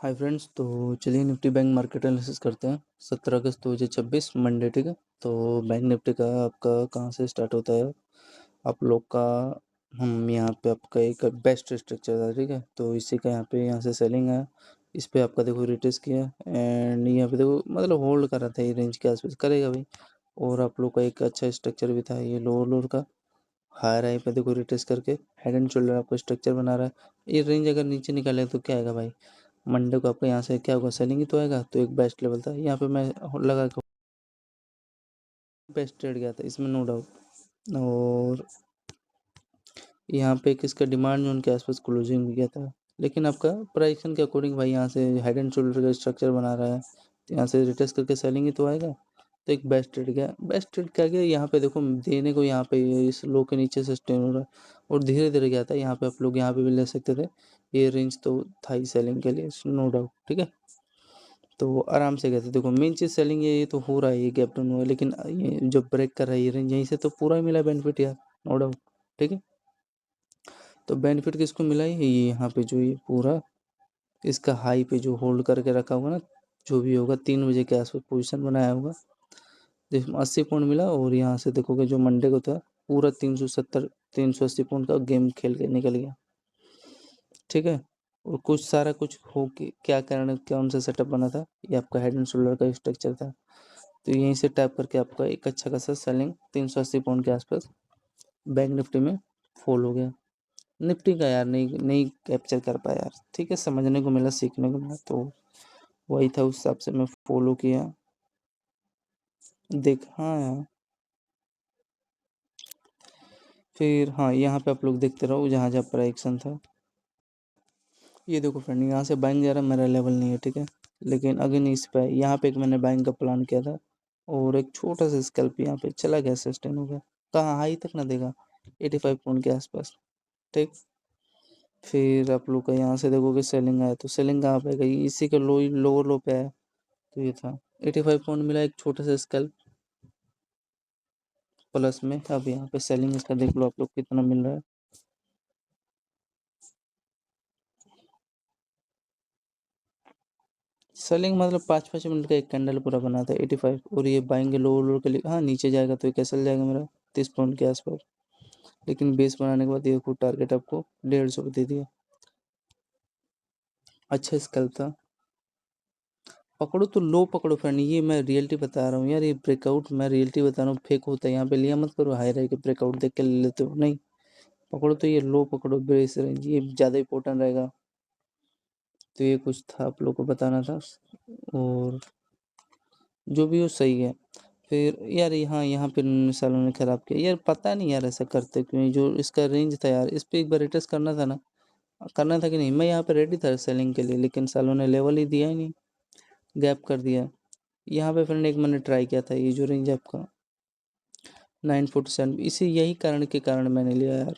Hi friends, तो चलिए Nifty bank market analysis करते हैं। 17 अगस्त 2026 मंडे, ठीक है। तो बैंक निफ्टी का आपका कहाँ से स्टार्ट होता है आप लोग का। हम यहाँ पे आपका एक बेस्ट स्ट्रक्चर था, ठीक है। तो इसी का यहाँ से सेलिंग है। इस पे आपका देखो रिटेस्ट किया एंड यहाँ पे देखो मतलब होल्ड कर रहा था, ये रेंज के आसपास करेगा भाई। और आप लोग का एक अच्छा स्ट्रक्चर भी था, ये लोअर लोअर का हायर हाई पे देखो रिटेस्ट करके हेड एंड शोल्डर आपको स्ट्रक्चर बना रहा है। ये रेंज अगर नीचे निकाले तो क्या आएगा भाई, मंडे को आपका यहाँ से क्या होगा, सेलिंग ही तो आएगा। तो एक बेस्ट लेवल था यहाँ पे, मैं लगा के बेस्ट ट्रेड गया था इसमें, नो डाउट। और यहाँ पे किसका डिमांड जोन के आसपास क्लोजिंग भी गया था, लेकिन आपका प्राइसन के अकॉर्डिंग भाई यहाँ से हेड एंड शोल्डर का स्ट्रक्चर बना रहा है, तो यहाँ से रिटेस्ट करके सेलिंग ही तो आएगा। तो एक बेस्ट ट्रेड गया, बेस्ट ट्रेड क्या गया यहाँ पे देखो देने को, यहाँ पे इस लो के नीचे सस्टेन हो रहा है और धीरे धीरे गया था। यहाँ पे आप लोग यहाँ पे भी ले सकते थे, ये रेंज तो था ही सेलिंग के लिए, नो डाउट, ठीक है। तो आराम से गए थे। देखो मेन चीज़ सेलिंग ये तो हो रहा है, ये गैप डाउन हुआ है, लेकिन ये जो ब्रेक कर रहा है ये रेंज, यहीं से तो पूरा ही मिला बेनिफिट यार, नो डाउट, ठीक है। तो बेनिफिट किसको मिला है, ये यहाँ पे जो ये पूरा इसका हाई पे जो होल्ड करके रखा होगा ना, जो भी होगा 3 बजे के आसपास पोजीशन बनाया होगा, जिसमें 80 पॉइंट मिला। और यहाँ से देखोगे जो मंडे को था पूरा 370 380 पॉइंट का गेम खेल के निकल गया, ठीक है। और कुछ सारा कुछ हो के क्या कारण, कौन सा सेटअप बना था, ये आपका हेड एंड शोल्डर का स्ट्रक्चर था। तो यहीं से टैप करके आपका एक अच्छा खासा सेलिंग 380 पॉइंट के आसपास बैंक निफ्टी में फॉल हो गया। निफ्टी का यार नहीं नहीं कैप्चर कर पाया यार, ठीक है। समझने को मिला, सीखने को मिला, तो वही था, उस हिसाब से मैं फॉलो किया। देख हाँ यार, फिर हाँ यहाँ पे आप लोग देखते रहो जहाँ जहाँ पर एक्शन था। ये देखो फ्रेंड, यहाँ से बाइंग जा रहा है, मेरा लेवल नहीं है, ठीक है। लेकिन अगेन इस पे यहाँ पे एक मैंने बाइंग का प्लान किया था और एक छोटा सा स्कैल्प यहाँ पे चला गया, सस्टेन हो गया, कहाँ हाई तक ना देगा 85 पॉइंट के आसपास, ठीक। फिर आप लोग का यहाँ से देखोगे सेलिंग आया, तो सेलिंग कहाँ पे गई, इसी के लो लोअर लो पे आया। तो ये था 85 पॉइंट मिला, एक छोटा सा स्कैल्प प्लस में। अब यहाँ पे सेलिंग इसका देख लो आप लोग कितना मिल रहा है। सेलिंग मतलब 5-5 मिनट का एक कैंडल पूरा बना था 85, और ये बाइंग लो लो के लिए, हाँ नीचे जाएगा तो ये कैसे जाएगा मेरा 30 पॉइंट के आसपास। लेकिन बेस बनाने के बाद ये खुद टारगेट आपको 150 दे दिया, अच्छा स्कैल्प था। पकड़ो तो लो पकड़ो फ्रेंड, ये मैं रियलिटी बता रहा हूँ यार, ये ब्रेकआउट मैं रियलिटी बता रहा हूँ, फेक होता है यहाँ पे, लिया मत करो हाई रह के ब्रेकआउट देख के ले लेते हो, नहीं। पकड़ो तो ये लो पकड़ो, बेस रेंज ये ज़्यादा इंपॉर्टेंट रहेगा। तो ये कुछ था आप लोग को बताना था, और जो भी हो सही है। फिर यार यहाँ पे सालों ने ख़राब किया यार, पता नहीं यार ऐसा करते क्यों, जो इसका रेंज था यार इस पे एक बार रिटेस्ट करना था ना, करना था कि नहीं। मैं यहाँ पे रेडी था सेलिंग के लिए, लेकिन सालों ने लेवल ही दिया ही नहीं, गैप कर दिया। यहाँ पे फ्रेंड एक मैंने ट्राई किया था, ये जो रेंज आपका 947, इसी यही कारण के कारण मैंने लिया यार,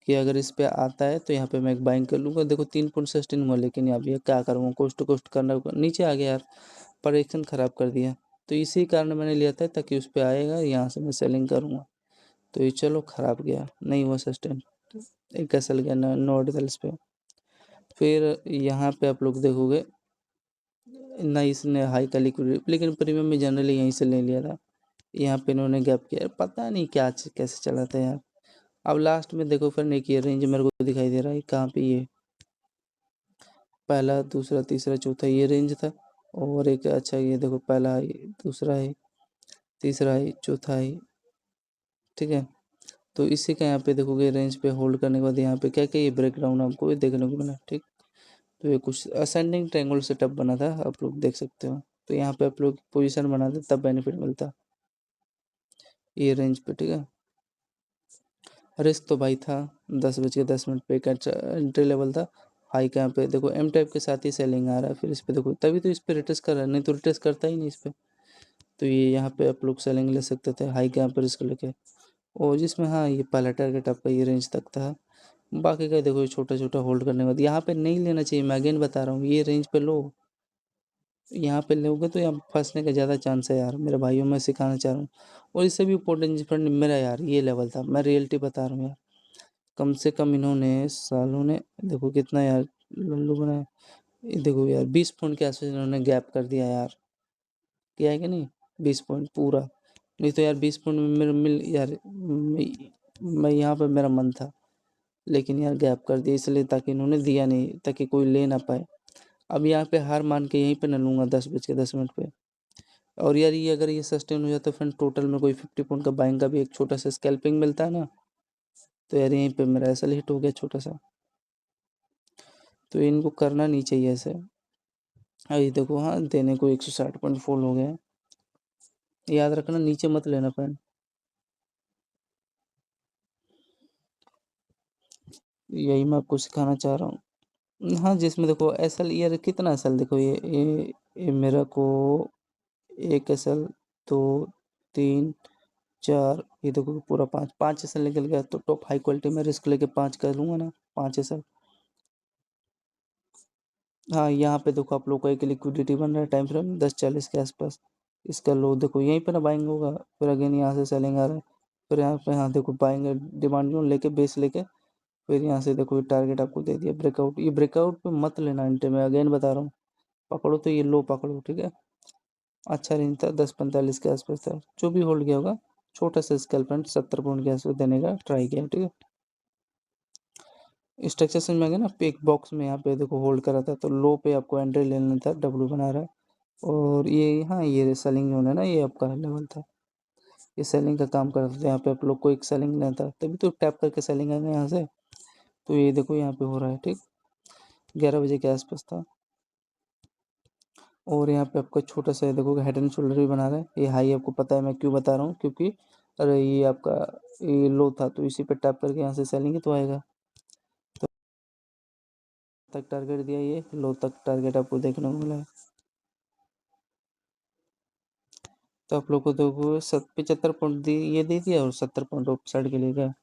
कि अगर इस पे आता है तो यहाँ पे मैं एक बाइंग कर लूँगा। देखो 3.16 हुआ, लेकिन अब ये क्या करूँगा, कोस्ट टू कोस्ट करना होगा, नीचे आ गया यार, परेक्शन ख़राब कर दिया। तो इसी कारण मैंने लिया था, ताकि उस पे आएगा यहाँ से मैं सेलिंग करूँगा। तो ये चलो ख़राब गया, नहीं हुआ सस्टेन, एक कैसल गया नो ऑर्डिनल्स पे। फिर यहाँ पे आप लोग देखोगे ना, इसने हाई का लिक्विडिटी, लेकिन प्रीमियम में जनरली यहीं से ले लिया था। यहाँ पे इन्होंने गैप किया, पता नहीं क्या कैसे चला था यार। अब लास्ट में देखो फिर एक ये रेंज मेरे को दिखाई दे रहा है, कहाँ पे ये पहला दूसरा तीसरा चौथा ये रेंज था। और एक अच्छा ये देखो, पहला है, दूसरा है, तीसरा है, चौथा है, ठीक है। तो इसी का यहाँ पे देखोगे रेंज पे होल्ड करने के बाद यहाँ पे क्या क्या ये ब्रेक डाउन आपको ये देखने को मिला, ठीक। तो ये कुछ असेंडिंग ट्रायंगल सेटअप बना था, आप लोग देख सकते हो। तो यहाँ पे आप लोग पोजीशन बनाते तब बेनिफिट मिलता, ये रेंज पे, ठीक है। रिस्क तो भाई था, 10 बज के 10 मिनट पे का एंट्री लेवल था। हाई का यहाँ पे देखो एम टाइप के साथ ही सेलिंग आ रहा है, फिर इस पे देखो तभी तो इस पे रिटेस्ट कर रहा है, नहीं तो रिटेस्ट करता ही नहीं इस पे। तो ये यहाँ पे आप लोग सेलिंग ले सकते थे, हाई के यहाँ पे रिस्क लेके। और जिसमें हाँ ये पहला टारगेट आपका ये रेंज तक था, बाकी का देखो छोटा छोटा होल्ड करने के बाद यहाँ पे नहीं लेना चाहिए, मैं अगेन बता रहा हूँ, ये रेंज पे लो, यहाँ पे लोगे तो यहाँ फंसने का ज़्यादा चांस है यार, मेरे भाइयों में सिखाना चाह रहा हूँ। और इससे भी इम्पोर्टेंट फ्रेंड मेरा यार ये लेवल था, मैं रियलिटी बता रहा हूँ यार। कम से कम इन्होंने सालों ने देखो कितना यार लल्लू बनाया, ये देखो यार 20 पॉइंट के आसपास इन्होंने गैप कर दिया यार, किया है कि नहीं? 20 पॉइंट पूरा, नहीं तो यार 20 पॉइंट में मेरा मिल यार, मैं यहाँ पे मेरा मन था, लेकिन यार गैप कर दिया इसलिए ताकि इन्होंने दिया नहीं, ताकि कोई ले ना पाए। अब यहाँ पे हार मान के यहीं पे न लूँगा 10:10 पे। और यार ये अगर ये सस्टेन हो जाता है फिर टोटल में कोई 50 पॉइंट का बाइंग का भी एक छोटा सा स्कैल्पिंग मिलता है ना, तो यार यहीं पे मेरा ऐसा हिट हो गया छोटा सा। तो इनको करना नहीं चाहिए ऐसे। अभी देखो हाँ देने को 160 पॉइंट फॉल हो गया है। याद रखना नीचे मत लेना फ्रेंड, यही मैं आपको सिखाना चाह रहा हूँ। हाँ जिसमें देखो एसएल यार कितना एसएल देखो ये मेरा को एक एसएल, दो, तीन, चार, ये देखो पूरा पाँच पाँच एसएल निकल गया। तो टॉप हाई क्वालिटी में रिस्क लेके 5 कर लूँगा ना, 5 एसएल। हाँ यहाँ पे देखो आप लोग का एक लिक्विडिटी बन रहा है टाइम फ्रेम 10:40 के आसपास। इसका लो देखो यहीं पे ना बाइंग होगा, फिर अगेन यहाँ से सेलिंग आ रहा है, फिर यहाँ पे हाँ देखो बाइंग डिमांड जोन लेके बेस लेके, फिर यहाँ से देखो ये टारगेट आपको दे दिया ब्रेकआउट। ये ब्रेकआउट पे मत लेना इंटर में, अगेन बता रहा हूँ। पकड़ो तो ये लो पकड़ो, ठीक है। अच्छा रेंज था 10:45 के आसपास था, जो भी होल्ड किया होगा छोटा सा स्कैल्प 70 पॉइंट के आसपास देने का ट्राई किया, ठीक है। स्ट्रक्चर समझ में आ गया ना, एक बॉक्स में यहाँ पे देखो होल्ड करा था, तो लो पे आपको एंट्री लेना था, डब्ल्यू बना रहा है। और ये हाँ ये सेलिंग जोन है ना, ये आपका लेवल था, ये सेलिंग का काम कर रहा था। यहाँ पे आप लोग को एक सेलिंग लेना था, तभी तो टैप करके सेलिंग आएगा यहाँ से। तो ये देखो यहाँ पे हो रहा है, ठीक 11 बजे के आसपास था। और यहाँ पे आपका छोटा सा देखो हेड एंड शोल्डर भी बना रहा है। ये हाई आपको पता है मैं क्यों बता रहा हूँ, क्योंकि अरे ये आपका ये लो था, तो इसी पे टैप करके यहाँ से सेलिंग तो आएगा। तो तक टारगेट दिया, ये लो तक टारगेट आपको देखने को मिला है। तो आप लोग को देखो 75 पॉइंट दी ये दे दिया, और 70 पॉइंट ऑफ साइड के लिए गया,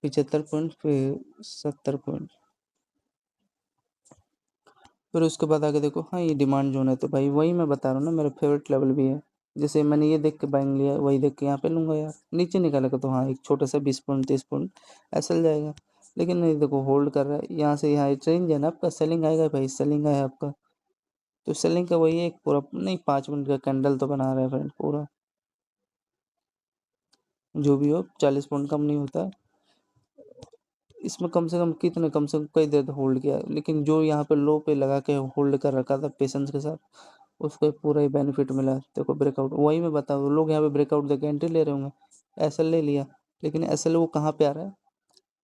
75 पॉइंट फिर 70 पॉइंट। फिर उसके बाद आगे देखो हाँ ये डिमांड जोन है, तो भाई वही मैं बता रहा हूँ ना, मेरा फेवरेट लेवल भी है। जैसे मैंने ये देख के बाइंग लिया, वही देख के यहाँ पे लूँगा यार। नीचे निकालेगा तो हाँ एक छोटा सा 20 पॉइंट 30 पॉइंट ऐसा जाएगा, लेकिन नहीं देखो होल्ड कर रहा है यहाँ से। यहाँ रेंज है ना आपका, सेलिंग आएगा भाई, सेलिंग आया आपका। तो सेलिंग का वही एक पूरा नहीं 5 मिनट का कैंडल तो बना रहा है फ्रेंड पूरा, जो भी हो 40 पॉइंट कम नहीं होता। इसमें कम से कम कितने, कम से कम कई देर होल्ड किया, लेकिन जो यहाँ पे लो पे लगा के होल्ड कर रखा था पेशेंस के साथ, उसको पूरा ही बेनिफिट मिला। देखो ब्रेकआउट, वही मैं बता रहा हूँ, लोग यहाँ पे ब्रेकआउट देके एंट्री ले रहे होंगे, एसएल ले लिया, लेकिन एसएल वो कहाँ पे आ रहा है,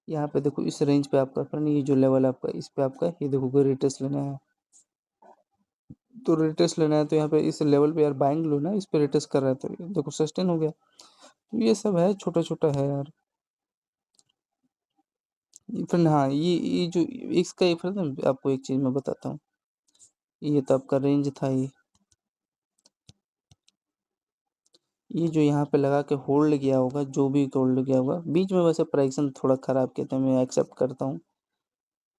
यहाँ पे देखो इस रेंज पे आपका फ्रेंड, ये जो लेवल है आपका इस पे आपका, ये देखो कोई रिटेस्ट लेना है, तो रिटेस्ट लेना है तो यहाँ पे इस लेवल पे यार बाइंग लो ना, इस पे रिटेस्ट कर रहा है, तो ये देखो सस्टेन हो गया। तो ये सब है, छोटा छोटा है यार। फ्रेंड हाँ ये जो इसका ये फ्रेंड आपको एक चीज़ मैं बताता हूँ, ये तो आपका रेंज था ये जो यहाँ पे लगा के होल्ड किया होगा, जो भी होल्ड किया होगा बीच में, वैसे प्राइसन थोड़ा ख़राब किया था, मैं एक्सेप्ट करता हूँ।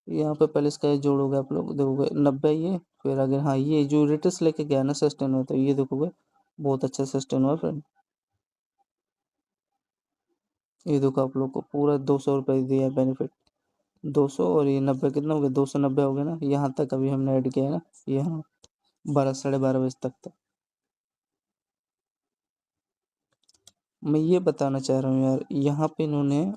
यहाँ पे पहले इसका जोड़ोगे आप लोग देखोगे 90, ये फिर अगर हाँ ये जो रिटर्स लेके गया ना सस्टेन होता है, ये देखोगे बहुत अच्छा सस्टेन हुआ फ्रेंड। ये देखो आप लोग को पूरा 200 रुपये दिया बेनिफिट, 200 और ये 90 कितना हो गया, 290 हो गया ना। यहाँ तक अभी हमने ऐड किया है ना, यहाँ 12 साढ़े 12 बजे तक था। मैं ये बताना चाह रहा हूँ यार, यहाँ पे इन्होंने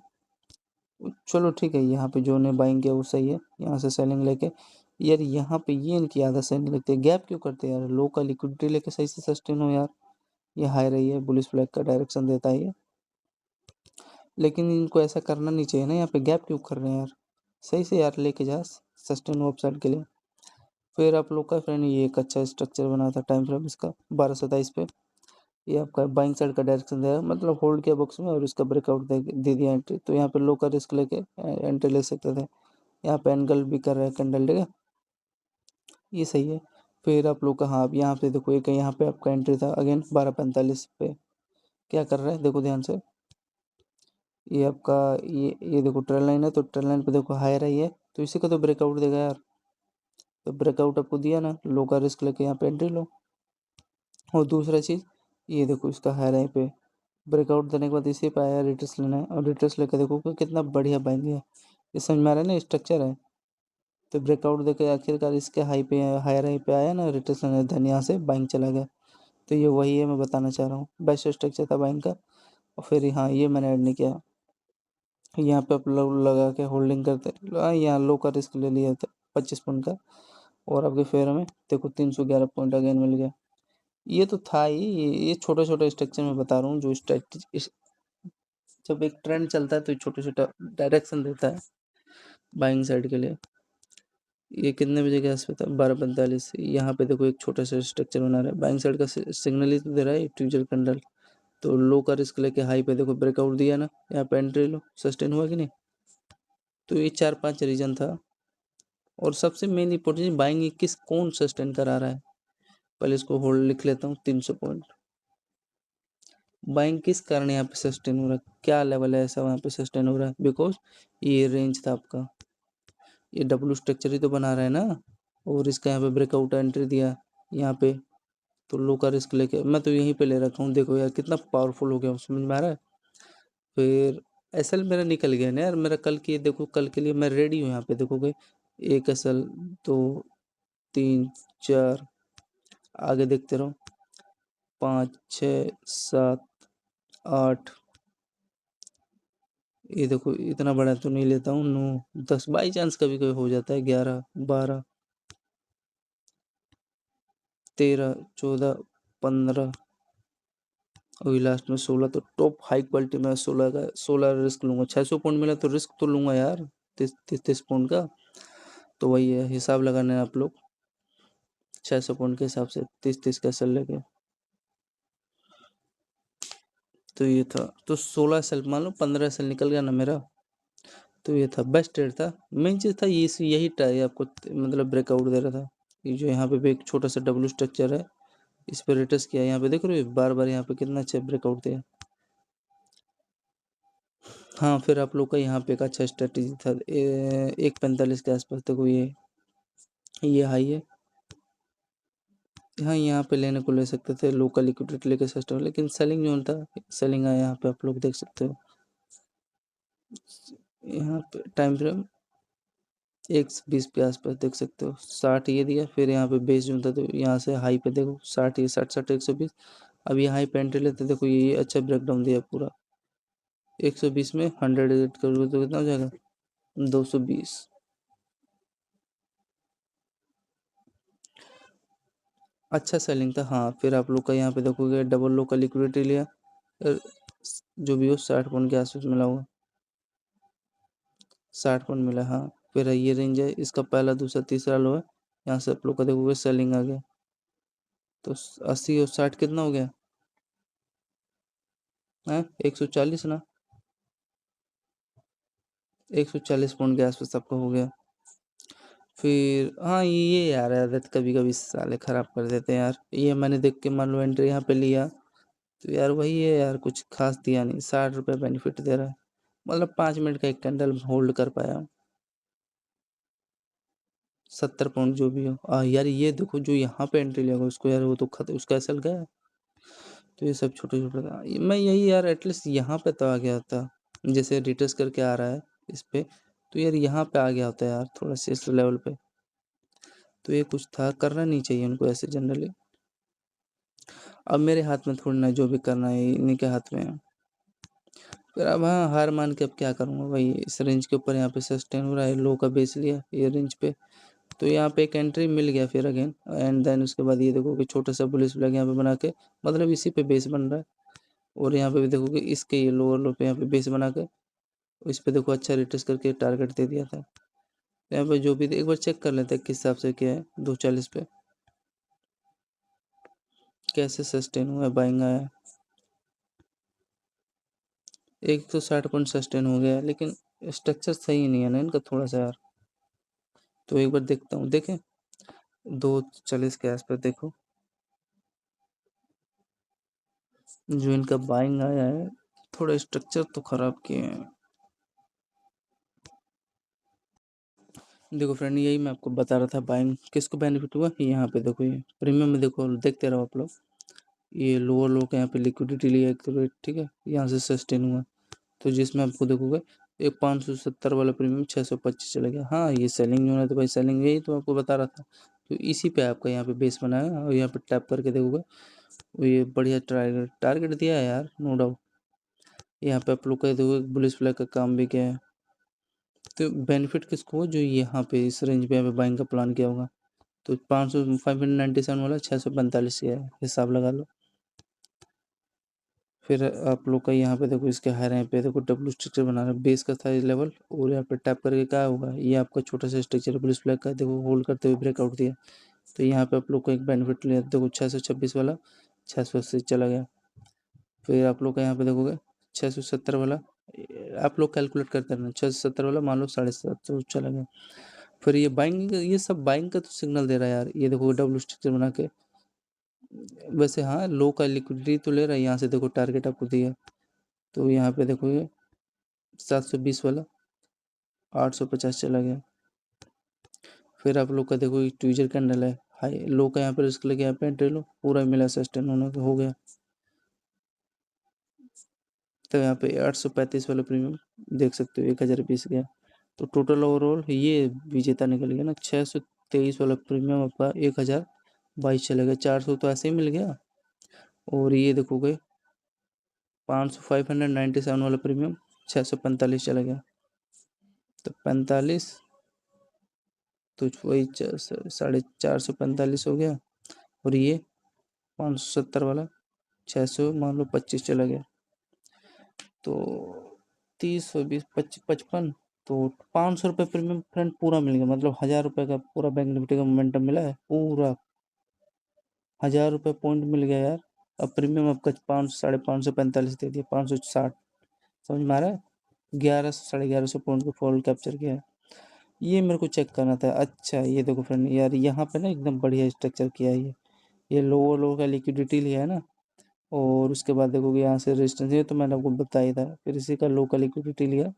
चलो ठीक है, यहाँ पे जो ने बाइंग किया वो सही है, यहाँ से सेलिंग लेके यार यहाँ पे ये इनकी आदत सही नहीं लगती, गैप क्यों करते हैं यार, लो का लिक्विडिटी लेके सही से सस्टेन हो यार। ये हाई रही है, बुलिश फ्लैग का डायरेक्शन देता है ये, लेकिन इनको ऐसा करना नहीं चाहिए ना, यहाँ पे गैप क्यों कर रहे हैं यार, सही से यार लेके जा सस्टेन हो अपसाइड के लिए। फिर आप लोग का फ्रेंड ये एक अच्छा स्ट्रक्चर बना था टाइम फ्रेम इसका 12:27 पे, ये आपका बाइंग साइड का डायरेक्शन देगा, मतलब होल्ड किया बॉक्स में और इसका ब्रेकआउट दे दिया एंट्री, तो यहाँ पे लो का रिस्क लेके एंट्री ले सकते थे। यहाँ पे एंगल भी कर रहा है कैंडल, ठीक है, ये सही है। फिर आप लोग का हाँ अब यहाँ पे देखो एक यहाँ पे आपका एंट्री था अगेन 12:45 पे, क्या कर रहा है देखो ध्यान से, ये आपका ये देखो ट्रेल लाइन है, तो ट्रेल लाइन पे देखो हाई रही है, तो इसी का तो ब्रेकआउट देगा यार। तो ब्रेकआउट आपको दिया ना, लो का रिस्क लेके यहाँ पे एंट्री लो। और दूसरा चीज़ ये देखो इसका हाई रही पे ब्रेकआउट देने के बाद इसी पे आया रिट्रेस लेना है, और रिट्रेस लेकर देखो कि कितना बढ़िया बाइंग है। ये समझ में आ रहा है ना, स्ट्रक्चर है। तो ब्रेकआउट देके आखिरकार इसके हायर हाई पे आया ना, रिट्रेसमेंट, देन यहाँ से बाइंग चला गया। तो ये वही है मैं बताना चाह रहा हूँ, बेस्ट स्ट्रक्चर था बाइंग का। और फिर हाँ, ये मैंने ऐड नहीं किया। यहाँ पे आप लोग लगा के होल्डिंग करते, यहाँ लो का रिस्क ले लिया था 25 पॉइंट का, और आपके फेयर में देखो 311 पॉइंट अगेन मिल गया। ये तो था ही, ये छोटा छोटा स्ट्रक्चर मैं बता रहा हूँ जो स्ट्रेटजी, जब एक ट्रेंड चलता है तो छोटा छोटा डायरेक्शन देता है बाइंग साइड के लिए। ये कितने बजे के आस पे था, 12:45। यहाँ पे देखो एक छोटा सा स्ट्रक्चर बना रहा है, बाइंग साइड का सिग्नल ही तो दे रहा है ट्यूजर कैंडल। तो लो का रिस्क लेके हाई पे देखो ब्रेकआउट दिया ना, यहाँ पे एंट्री लो, सस्टेन हुआ कि नहीं। तो ये 4-5 रीजन था। और सबसे मेन इंपॉर्टेंट, बाइंग किस कौन सस्टेन करा रहा है, पहले इसको होल्ड लिख लेता हूँ 300 पॉइंट। बाइंग किस कारण यहाँ पे सस्टेन हो रहा है, क्या लेवल है ऐसा वहाँ पे सस्टेन हो रहा है, बिकॉज ये रेंज था आपका, ये डब्ल्यू स्ट्रक्चर ही तो बना रहा है ना। और इसका यहाँ पे ब्रेकआउट एंट्री दिया यहाँ पे, तो लो का रिस्क लेके मैं तो यहीं पे ले रखा हूँ। देखो यार कितना पावरफुल हो गया, समझ में आ रहा है। फिर एसएल मेरा निकल गया ना यार, मेरा कल की देखो, कल के लिए मैं रेडी हूँ। यहाँ पे देखोगे 1 एसएल, 2, 3, 4, आगे देखते रहो, 5, 6, 7, 8, ये देखो इतना बड़ा तो नहीं लेता हूँ, 9, 10, बाई चांस कभी कभी हो जाता है, 11, 12, 13, 14, 15, अभी लास्ट में 16। तो टॉप हाई क्वालिटी में 16 का 16 रिस्क लूंगा। 600 पॉइंट मिला तो रिस्क तो लूंगा यार, 30 पॉइंट का। तो वही है, हिसाब लगाना है आप लोग, 600 पॉइंट के हिसाब से 30-30 का सेल लेके। तो ये था, तो 16 सेल मान लो, 15 सेल निकल गया ना मेरा। तो ये था बेस्ट ट्रेड था, मेन चीज़ था ये, यही ट्राई आपको मतलब ब्रेकआउट दे रहा था। ये जो यहाँ पे भी एक छोटा सा डब्ल्यू स्ट्रक्चर है, इस पर रिटर्स किया, यहाँ पे देख रहे हो बार बार यहाँ पे कितना अच्छा ब्रेकआउट दिया। हाँ, फिर आप लोग का यहाँ पे एक अच्छा स्ट्रेटेजी था, 1:45 के आसपास देखो, ये हाई है। हाँ, यहाँ पे लेने को ले सकते थे, लोकल लिक्विडिटी लेके सिस्टम, लेकिन सेलिंग जोन था, सेलिंग आया यहाँ पे, आप लोग देख सकते हो। यहाँ पे टाइम फ्रेम 1:20 के आसपास देख सकते हो, 60 ये दिया। फिर यहाँ पे बेस जोन था, तो यहाँ से हाई पे देखो 60, ये 60, 120। अब ये हाई पे एंट्री लेते, देखो ये अच्छा ब्रेकडाउन दिया पूरा, 120 में 100 एड करोगे तो कितना हो जाएगा, 220। अच्छा सेलिंग था। हाँ, फिर आप लोग का यहाँ पे देखोगे डबल लो का लिक्विडिटी लिया, जो भी हो 60 पॉइंट के आसपास मिला हुआ, 60 पॉइंट मिला। हाँ, फिर ये रेंज है, इसका पहला, दूसरा, तीसरा लो है, यहाँ से आप लोग का देखोगे सेलिंग आ गया। तो 80 और 60 कितना हो गया है, 140 ना, 140 पॉइंट के आसपास आपका हो गया। फिर हाँ, ये यार आदत कभी कभी साले खराब कर देते हैं यार। ये मैंने देख के मान लो एंट्री यहाँ पे लिया, तो यार वही है यार, कुछ खास दिया नहीं, 60 रुपये बेनिफिट दे रहा है, मतलब 5 मिनट का एक कैंडल होल्ड कर पाया हूँ। 70 पॉइंट जो भी हो, यार ये देखो जो यहाँ पे एंट्री लिया उसको यार, वो तो उसका असल गया। तो ये सब छोटे छोटे था, मैं यही यार एटलीस्ट यहाँ पे तो आ गया था, जैसे रिटर्स करके आ रहा है इस पे, तो यार यहाँ पे आ गया होता है यार, थोड़ा सा इस लेवल पे। तो ये कुछ था, करना नहीं चाहिए उनको ऐसे जनरली। अब मेरे हाथ में थोड़ी ना, जो भी करना है इन्हीं के हाथ में है। फिर अब हाँ, हार मान के अब क्या करूँगा भाई, इस रेंज के ऊपर यहाँ पे सस्टेन हो रहा है, लो का बेस लिया ये रेंज पे, तो यहाँ पे एक एंट्री मिल गया फिर अगेन, एंड देन उसके बाद ये देखो कि छोटा सा बुलिश फ्लैग यहाँ पे बना के, मतलब इसी पे बेस बन रहा है। और यहाँ पे भी देखोगे इसके ये लोअर लो पे यहाँ पे बेस बना के, इस पे देखो अच्छा रिट्रेस करके टारगेट दे दिया था। यहाँ पे जो भी एक बार चेक कर लेते हैं किस हिसाब से क्या है, 240 पे कैसे सस्टेन हुआ है, बाइंग आया 160 पॉइंट सस्टेन हो गया, लेकिन स्ट्रक्चर सही नहीं है ना इनका थोड़ा सा यार। तो एक बार देखता हूँ, देखें 240 के आसपास देखो, जो इनका बाइंग आया है, थोड़ा स्ट्रक्चर तो खराब किए हैं। देखो फ्रेंड, यही मैं आपको बता रहा था, बाइंग किसको बेनिफिट हुआ, यहाँ पे देखो, ये प्रीमियम में देखो, देखते रहो आप लोग, ये लोअर लो का यहाँ पे लिक्विडिटी लिया एक, तो ठीक है, यहाँ से सस्टेन हुआ, तो जिसमें आपको देखोगे एक 570 वाला प्रीमियम 625 चला गया। हाँ, ये सेलिंग जो है तो भाई सेलिंग यही तो आपको बता रहा था। तो इसी पे आपका यहाँ पे बेस बना है और यहाँ पे टैप करके देखोगे वो ये बढ़िया टारगेट टारगेट दिया है यार, नो डाउट। यहाँ पे आप लोग कह दोगे बुलिश फ्लैग का काम भी क्या है। तो बेनिफिट किसको हो, जो यहाँ पे इस रेंज पे यहाँ पे बाइंग का प्लान किया होगा। तो 597 वाला 645 है, हिसाब लगा लो। फिर आप लोग का यहाँ पे देखो इसके हाई रैंक पे देखो डब्ल्यू स्ट्रक्चर बना रहा है, बेस का था लेवल और यहाँ पे टैप करके क्या होगा, ये आपका छोटा सा स्ट्रक्चर पुलिस फ्लैग का देखो होल्ड करते हुए ब्रेकआउट दिया। तो यहाँ पे आप लोग को एक बेनिफिट लिया, देखो 626 वाला 680 चला गया। फिर आप लोग का यहाँ पे देखोगे 670 वाला, आप लोग कैलकुलेट करते रहना, 670 वाला मान लो 750 चला गया। फिर ये बाइंग, ये सब बाइंग का तो सिग्नल दे रहा है यार। ये देखो डब्ल्यू स्ट्रक्चर बना के, वैसे हाँ लो का लिक्विडिटी तो ले रहा है। यहाँ से देखो टारगेट आपको दिया, तो यहाँ पे देखो ये 720 वाला 850 चला गया। फिर आप लोग का देखो ये ट्विजर कैंडल है, हाई लो का यहाँ पे रिस्क लेके यहाँ पे एंट्री लो, पूरा मिला सस्टेन होने को हो गया। तो यहाँ पे 835 वाला प्रीमियम देख सकते हो 1020 गया। तो टोटल ओवरऑल ये विजेता निकल गया ना। 623 वाला प्रीमियम आपका 1022 चला गया, 400 तो ऐसे ही मिल गया। और ये देखोगे 597 वाला प्रीमियम 645 चला गया, तो 45 तो वही 445 हो गया। और ये 570 वाला 600 मान लो 25 चला गया, तो 30 20 55, तो 500 रुपये प्रीमियम फ्रेंड पूरा मिल गया। मतलब 1000 रुपये का पूरा बैंक निफ्टी का मोमेंटम मिला है, पूरा 1000 रुपये पॉइंट मिल गया यार। अब प्रीमियम आपका 500 550 दे दिया, 560 समझ में आ रहा है। 1100 पॉइंट को फॉल कैप्चर किया है। ये मेरे को चेक करना था। अच्छा ये देखो फ्रेंड यार, यहाँ पे ना एकदम बढ़िया स्ट्रक्चर किया है ये लोअर का लिक्विडिटी लिया है ना। और उसके बाद देखोगे यहाँ से रेजिस्टेंस, ये तो मैंने आपको बताया था। फिर इसी का लो का लिक्विडिटी लिया,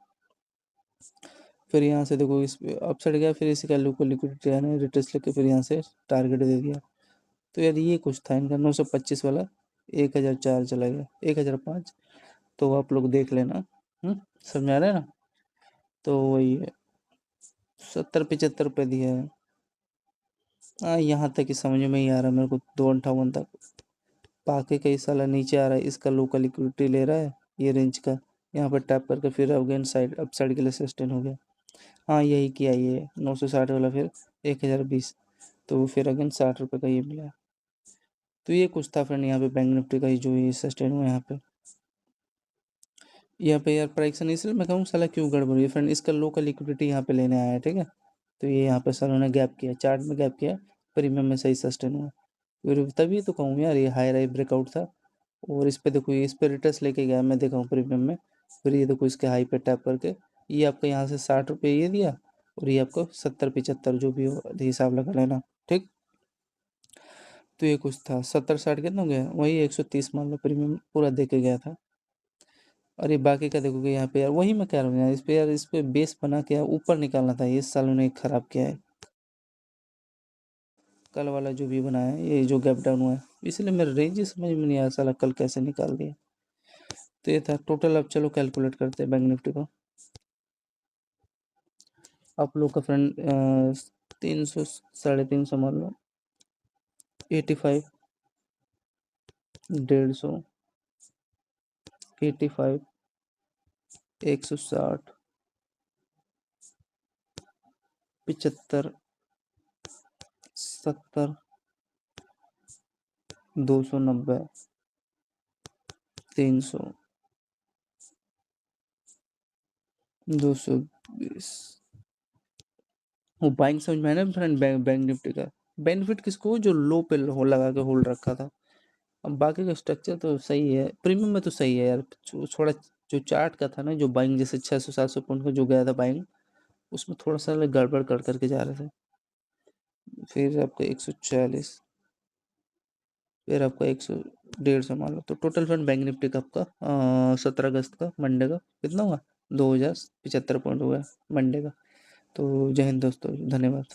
फिर यहाँ से देखो इस अप साइड गया, फिर इसी का लो का लिक्विडिटी आना रिटेस्ट लेके फिर यहाँ से टारगेट दे दिया। तो यार ये कुछ था इनका। 925 वाला 1004 चला गया, 1005। तो आप लोग देख लेना। समझ में आ रहा है ना। तो वही है, 70 75 रुपये दिया है। हाँ यहाँ तक ही समझ में ही आ रहा है मेरे को, 258 तक। पाके कई साला नीचे आ रहा है, इसका लोकल लिक्विडिटी ले रहा है ये रेंज का। यहाँ पर टैप करके फिर अगेन साइड अप साइड के लिए सस्टेन हो गया। हाँ यही किया ये 960 वाला, फिर 1020, तो फिर अगेन 60 रुपये का ये मिला। तो ये कुछ था फ्रेंड यहाँ पे बैंक निफ्टी का ही जो ये सस्टेन हुआ यहाँ पे यार प्राइक्सन। इसलिए मैं कहूँ साला क्यों गड़बड़ है फ्रेंड, इसका लोकल लिक्विडिटी यहाँ पे लेने आया है, ठीक है। तो ये यहाँ पे सालों ने गैप किया, चार्ट में गैप किया, प्रीमियम में सही सस्टेन हुआ। फिर तभी तो कहूँ यार ये हाई राई ब्रेकआउट था। और इस पे देखो, इस पे रिटर्स लेके गया मैं देखा हूँ प्रीमियम में। फिर ये देखो इसके हाई पे टैप करके ये आपका यहाँ से 60 रुपये ये दिया, और ये आपको 70 75 जो भी हो हिसाब लगा लेना, ठीक। तो ये कुछ था 70 60 कितना हो गया, वही 130 मान लो प्रीमियम पूरा दे के गया था। और ये बाकी का देखोगे यहाँ पे यार, वही मैं कह रहा हूँ यार, इस पे यार इस पे बेस बना के यार ऊपर निकालना था। ये साल उन्होंने खराब किया है। कल वाला जो भी बनाया है, ये जो गैप डाउन हुआ है, इसलिए मेरा रेंज ही समझ में नहीं आया साला कल कैसे निकाल दिया। तो ये था टोटल। अब चलो कैलकुलेट करते हैं बैंक निफ्टी को। आप लोग का फ्रेंड 300 350 मान लो, 85 150 85 160 75 70 290 300 220। वो बाइंग समझ में आया ना फ्रेंड, बैंक निफ्टी का बेनिफिट किसको, जो लो पे हो लगा के होल्ड रखा था। अब बाकी का स्ट्रक्चर तो सही है, प्रीमियम में तो सही है यार। थोड़ा जो चार्ट का था ना, जो बाइंग जैसे 600 700 पॉइंट का जो गया था बाइंग, उसमें थोड़ा सा गड़बड़ कर करके जा रहे थे। फिर आपका 140, फिर आपका 100 150 मान लो। तो टोटल फंड बैंक निफ्टी का आपका 17 अगस्त का मंडे का कितना हुआ, 2075 पॉइंट हुआ मंडे का। तो जय हिंद दोस्तों, धन्यवाद।